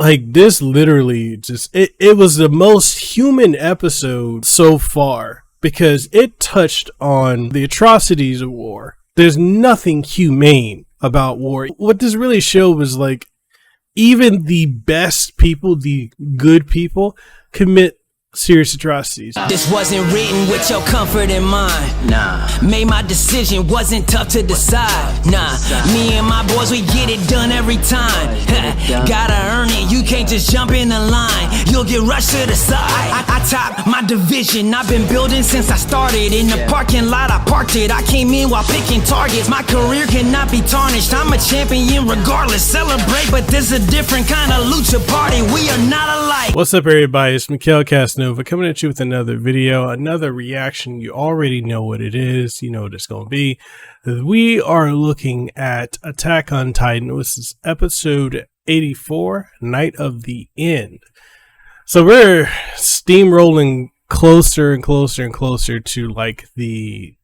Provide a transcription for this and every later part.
Like this literally it was the most human episode so far because it touched on the atrocities of war. There's nothing humane about war. What this really showed was like even the best people, the good people, commit serious atrocities. This wasn't written with your comfort in mind. Nah. Made my decision, wasn't tough to decide. Nah. Me and my boys, we get it done every time. Gotta earn it, you can't just jump in the line. You'll get rushed to the side. I top my division, I've been building since I started. In the parking lot, I parked it. I came in while picking targets. My career cannot be tarnished. I'm a champion regardless. Celebrate, but this a different kind of lucha party. We are not alike. What's up, everybody? It's Mikhail Casanova coming at you with another video, another reaction. You already know what it is. You know what it's going to be. We are looking at Attack on Titan. This is episode 84, Night of the End. So we're steamrolling closer and closer and closer to like the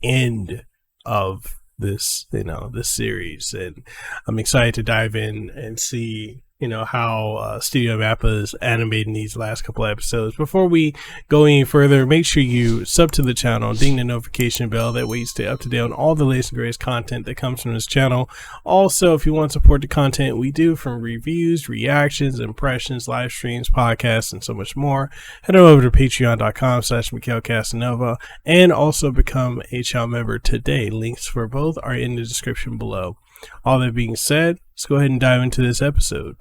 end of this, this series, and I'm excited to dive in and see how Studio Mappa is animating these last couple of episodes. Before we go any further, make sure you sub to the channel, ding the notification bell. That way you stay up to date on all the latest and greatest content that comes from this channel. Also, if you want to support the content we do, from reviews, reactions, impressions, live streams, podcasts, and so much more, head on over to patreon.com/MikhailCasanova and also become a channel member today. Links for both are in the description below. All that being said, let's go ahead and dive into this episode.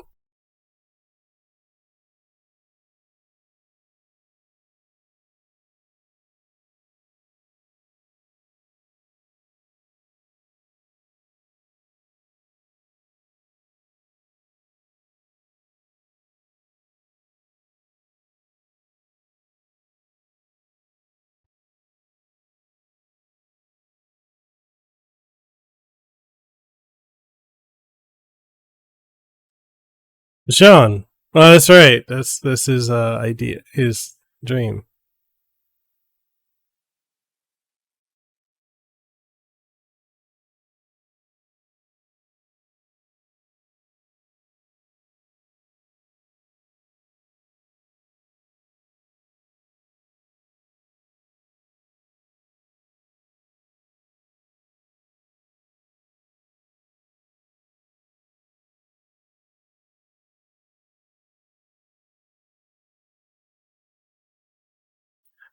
Sean. Oh, that's right. That's his idea, his dream.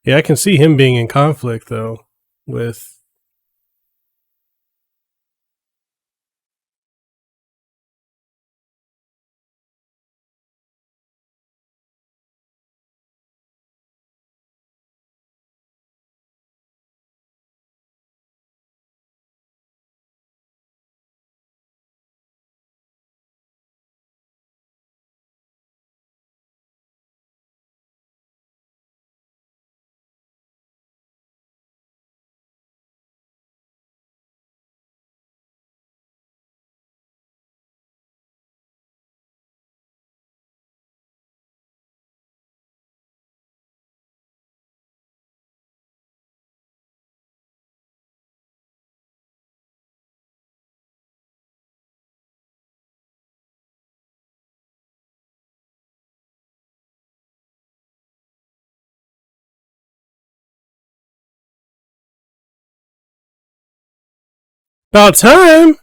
Yeah, I can see him being in conflict though with. About time.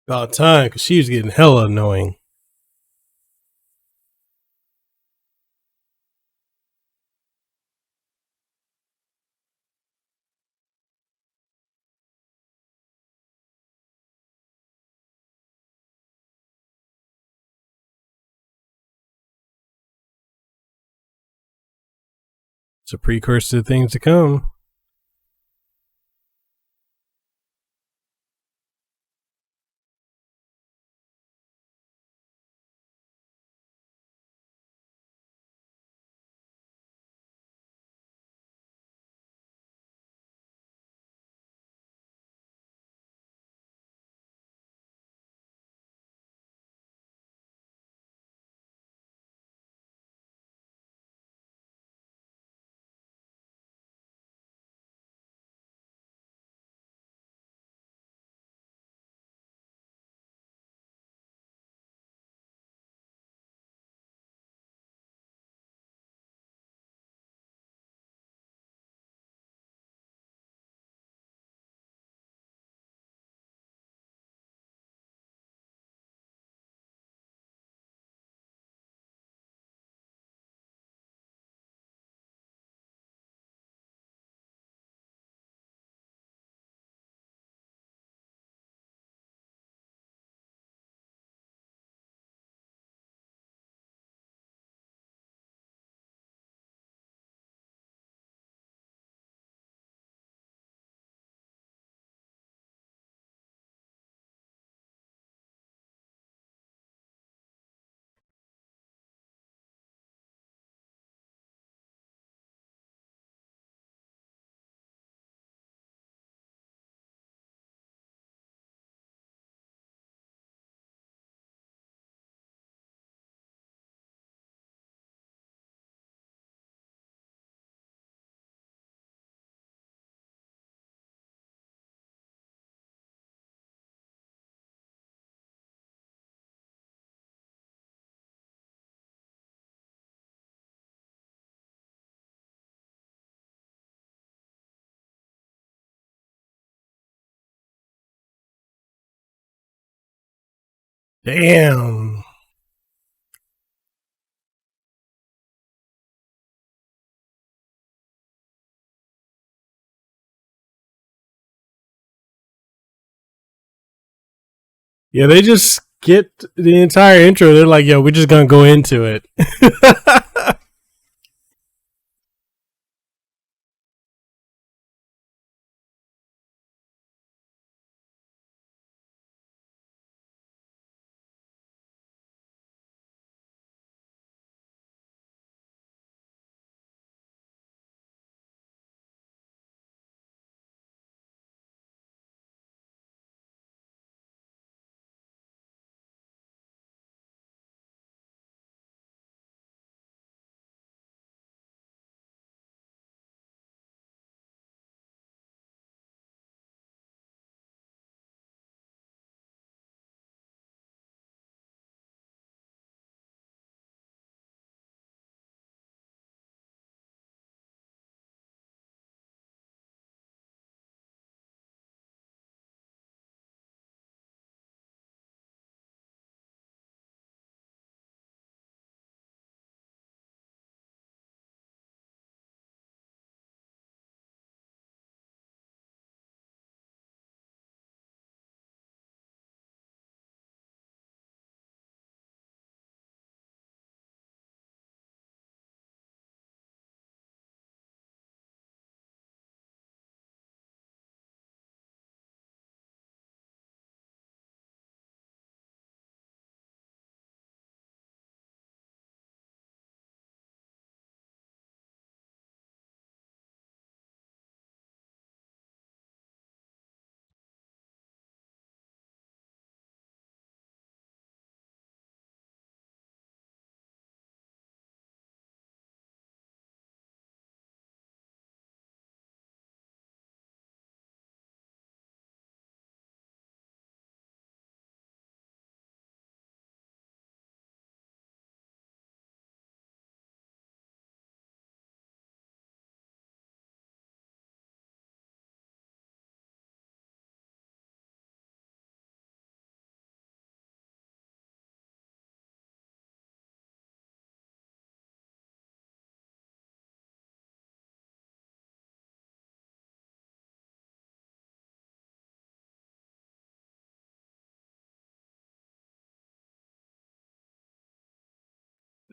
About time, because she was getting hella annoying. It's a precursor to things to come. Damn. Yeah, they just skipped the entire intro. They're like, yo, we're just gonna go into it.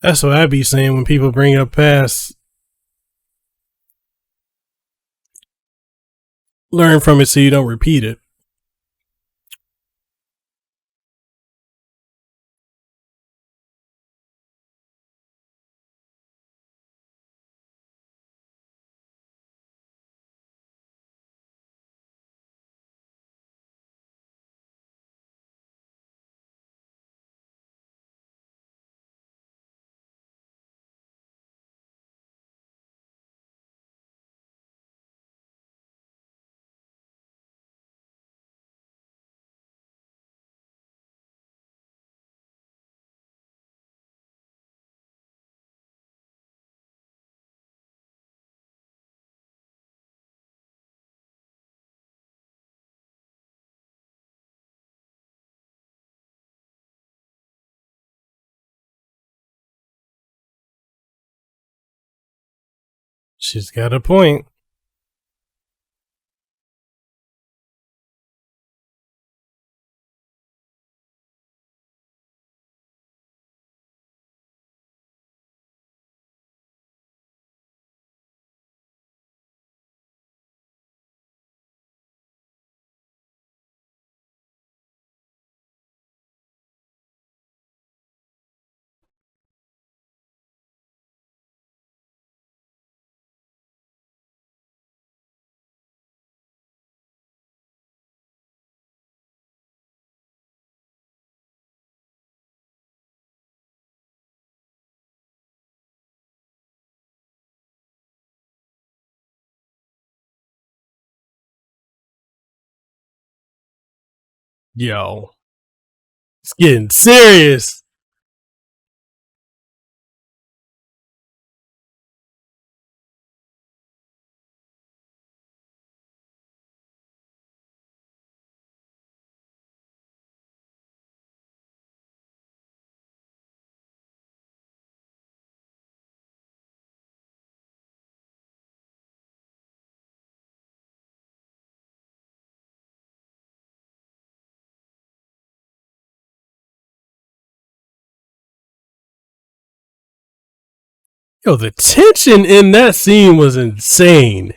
That's what I be saying when people bring up past. Learn from it so you don't repeat it. She's got a point. Yo, it's getting serious. Yo, the tension in that scene was insane.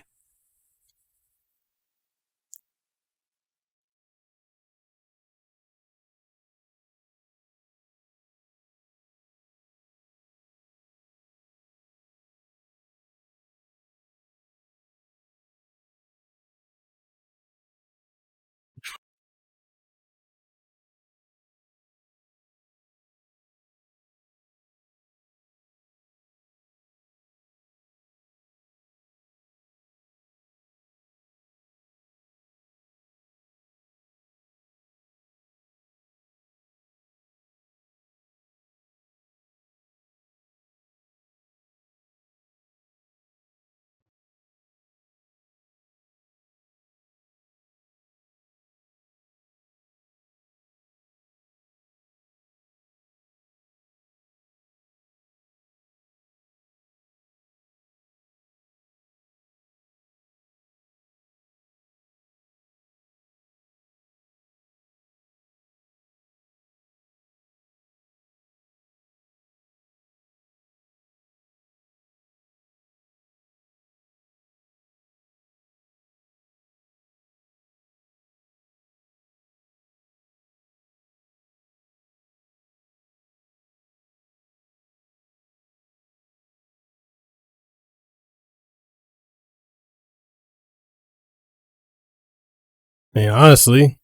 Man, honestly,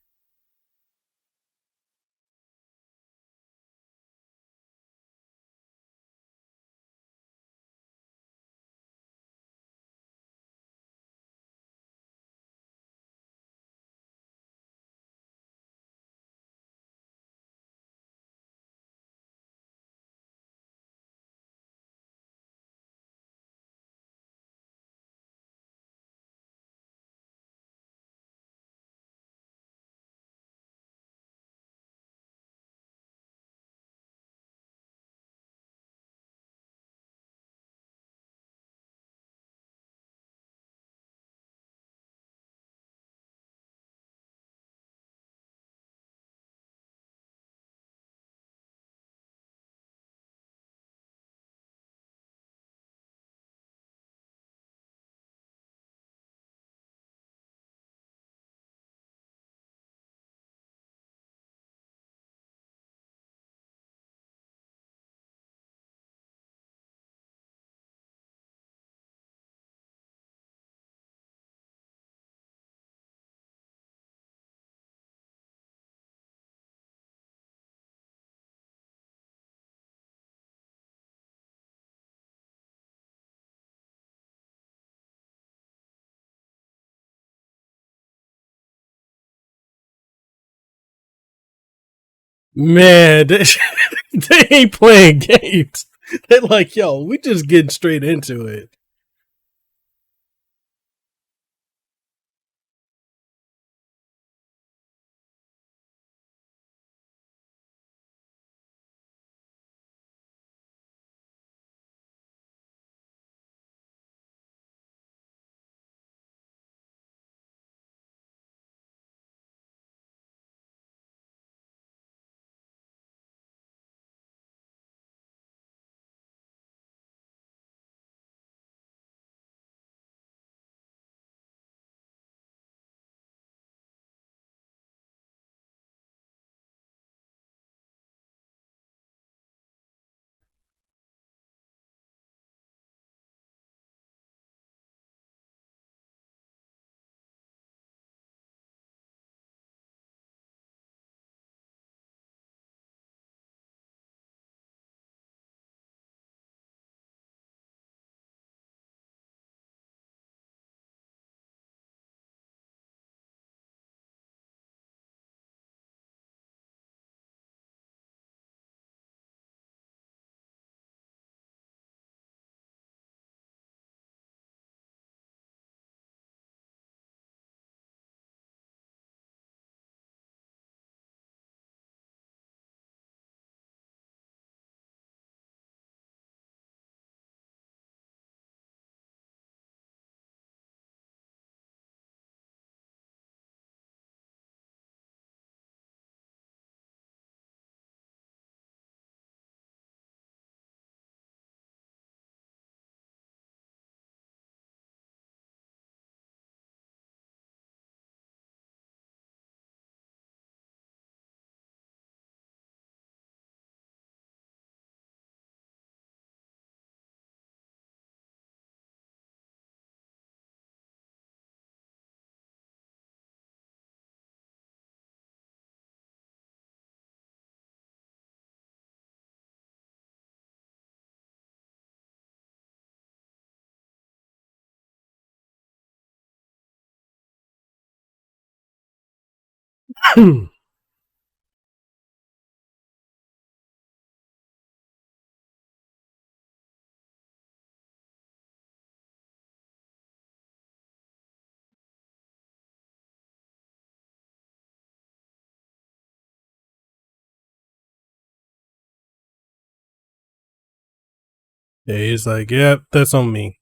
man, they ain't playing games. They're like, yo, we just getting straight into it. Yeah, he's like, "Yep, that's on me.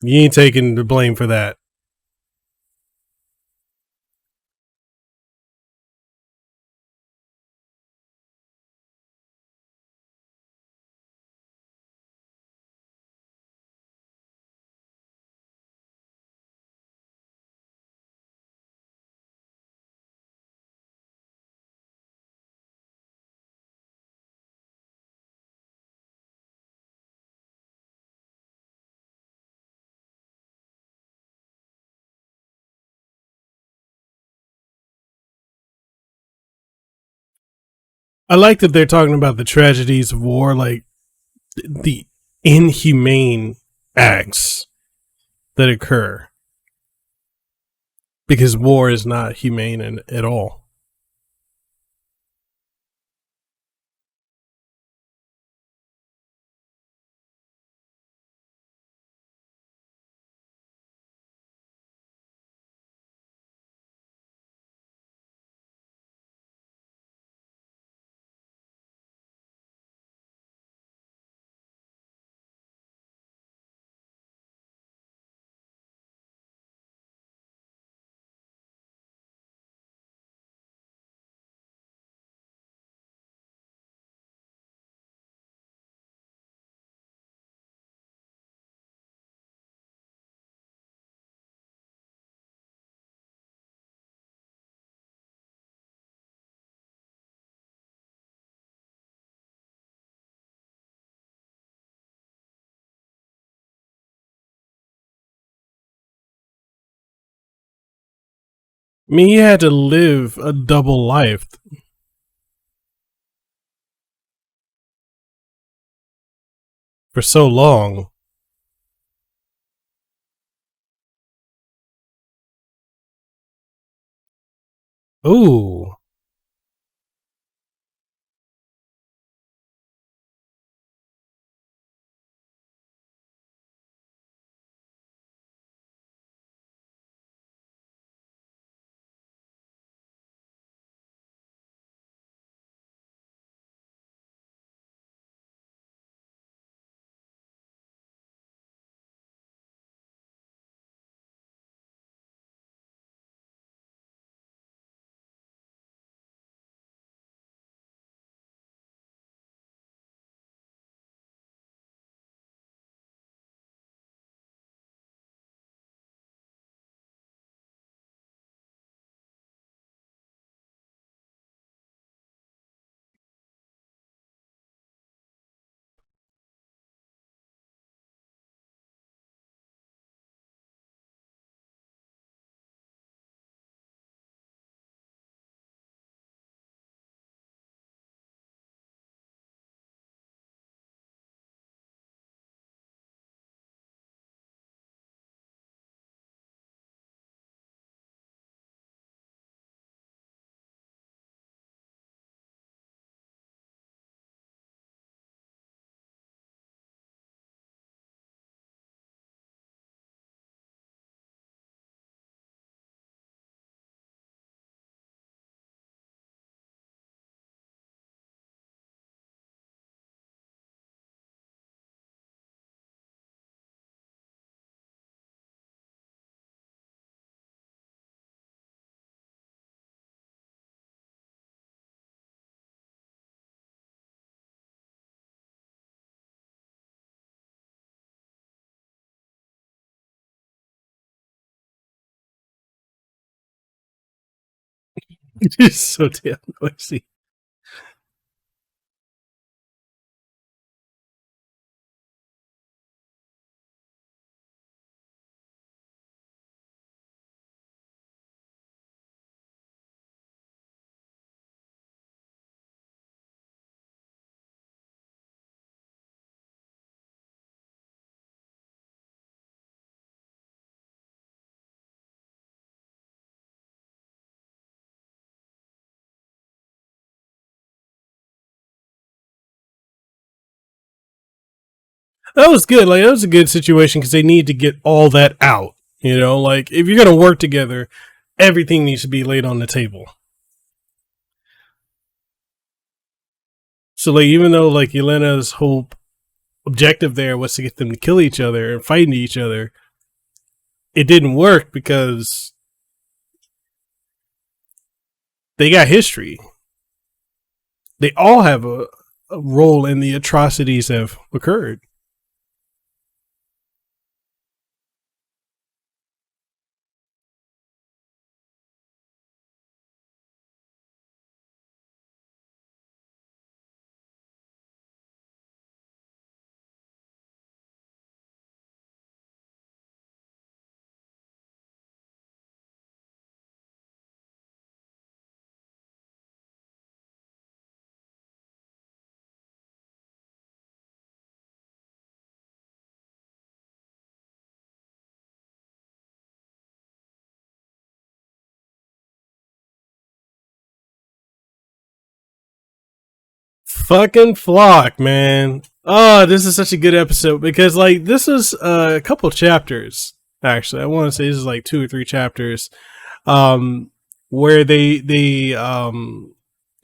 You ain't taking the blame for that." I like that they're talking about the tragedies of war, like the inhumane acts that occur, because war is not humane at all. I mean, he had to live a double life for so long. Ooh. It's so damn noisy. That was good. Like, that was a good situation because they need to get all that out. You know, like, if you're going to work together, everything needs to be laid on the table. So, like, even though, like, Yelena's whole objective there was to get them to kill each other and fight each other, it didn't work because they got history. They all have a role in the atrocities that have occurred. Fucking flock, man. Oh, this is such a good episode because, like, this is a couple chapters. Actually, I want to say this is like 2 or 3 chapters, where they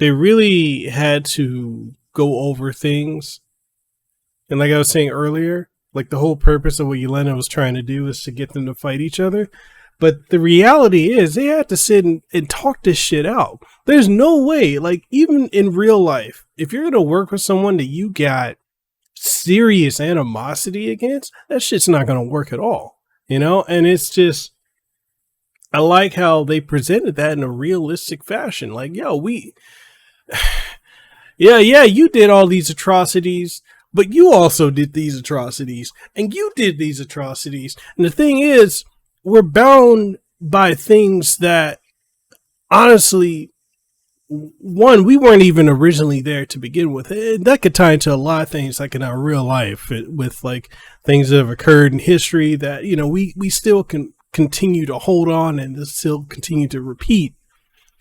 really had to go over things. And like I was saying earlier, like, the whole purpose of what Yelena was trying to do is to get them to fight each other. But the reality is they had to sit and talk this shit out. There's no way, like, even in real life, if you're going to work with someone that you got serious animosity against, that shit's not going to work at all. You know? And it's just, I like how they presented that in a realistic fashion. Like, yo, yeah, you did all these atrocities, but you also did these atrocities, and you did these atrocities. And the thing is, we're bound by things that, honestly, one, we weren't even originally there to begin with. That could tie into a lot of things, like in our real life, with like things that have occurred in history that, you know, we still can continue to hold on and still continue to repeat.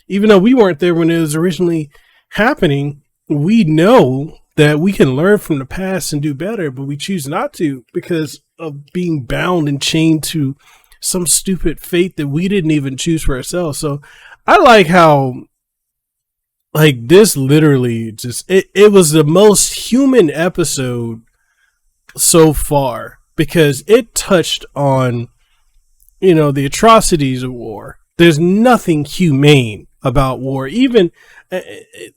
Even though we weren't there when it was originally happening, we know that we can learn from the past and do better, but we choose not to because of being bound and chained to some stupid fate that we didn't even choose for ourselves. So I like how, like, this literally just, it was the most human episode so far because it touched on, you know, the atrocities of war. There's nothing humane about war. Even,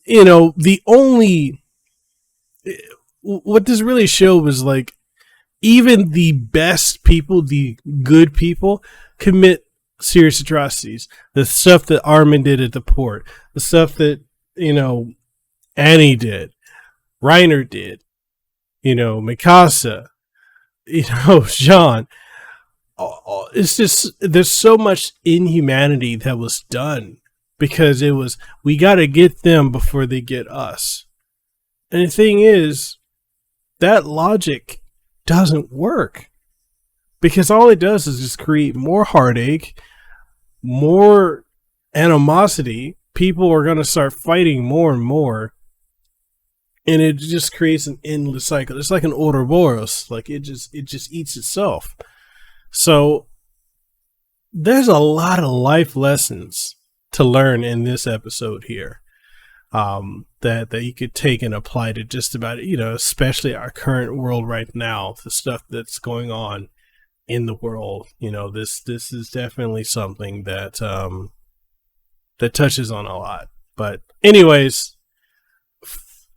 you know, the only, what this really showed was, like, even the best people, the good people, commit serious atrocities. The stuff that Armin did at the port, the stuff that, you know, Annie did, Reiner did, you know, Mikasa, you know, Jean. It's just, there's so much inhumanity that was done because it was, we got to get them before they get us. And the thing is, that logic doesn't work because all it does is just create more heartache, more animosity. People are going to start fighting more and more, and it just creates an endless cycle. It's like an Ouroboros, like it just eats itself. So there's a lot of life lessons to learn in this episode here. That you could take and apply to just about, you know, especially our current world right now, the stuff that's going on in the world. You know, this is definitely something that that touches on a lot. But anyways,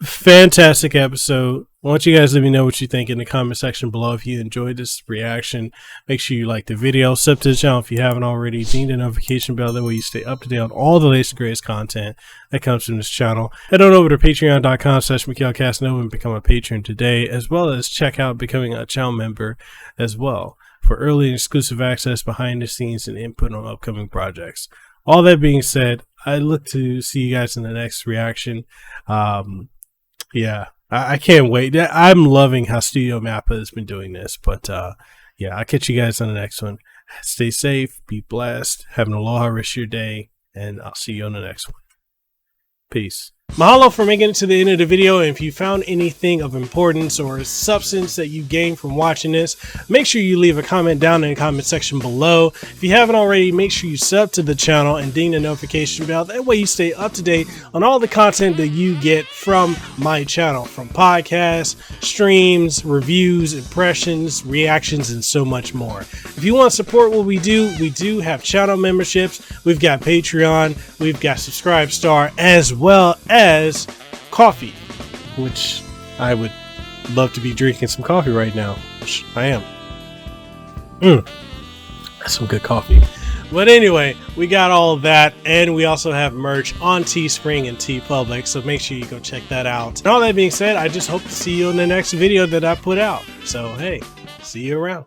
fantastic episode. I want you guys to let me know what you think in the comment section below. If you enjoyed this reaction, make sure you like the video, sub to the channel if you haven't already, ding the notification bell, that way you stay up to date on all the latest and greatest content that comes from this channel. Head on over to patreon.com/MikhailCastNova and become a patron today, as well as check out becoming a channel member as well for early and exclusive access, behind the scenes, and input on upcoming projects. All that being said, I look to see you guys in the next reaction. Yeah, I can't wait. I'm loving how Studio Mappa has been doing this. But yeah, I'll catch you guys on the next one. Stay safe, be blessed, have an aloha rest of your day, and I'll see you on the next one. Peace. Mahalo for making it to the end of the video, and if you found anything of importance or substance that you gained from watching this, make sure you leave a comment down in the comment section below. If you haven't already, make sure you sub to the channel and ding the notification bell. That way you stay up to date on all the content that you get from my channel, from podcasts, streams, reviews, impressions, reactions, and so much more. If you want to support what we do have channel memberships, we've got Patreon, we've got Subscribe Star, as well as coffee, which I would love to be drinking some coffee right now, which I am. That's some good coffee. But anyway, we got all of that, and we also have merch on Teespring and TeePublic, so make sure you go check that out. And all that being said, I just hope to see you in the next video that I put out. So hey, see you around.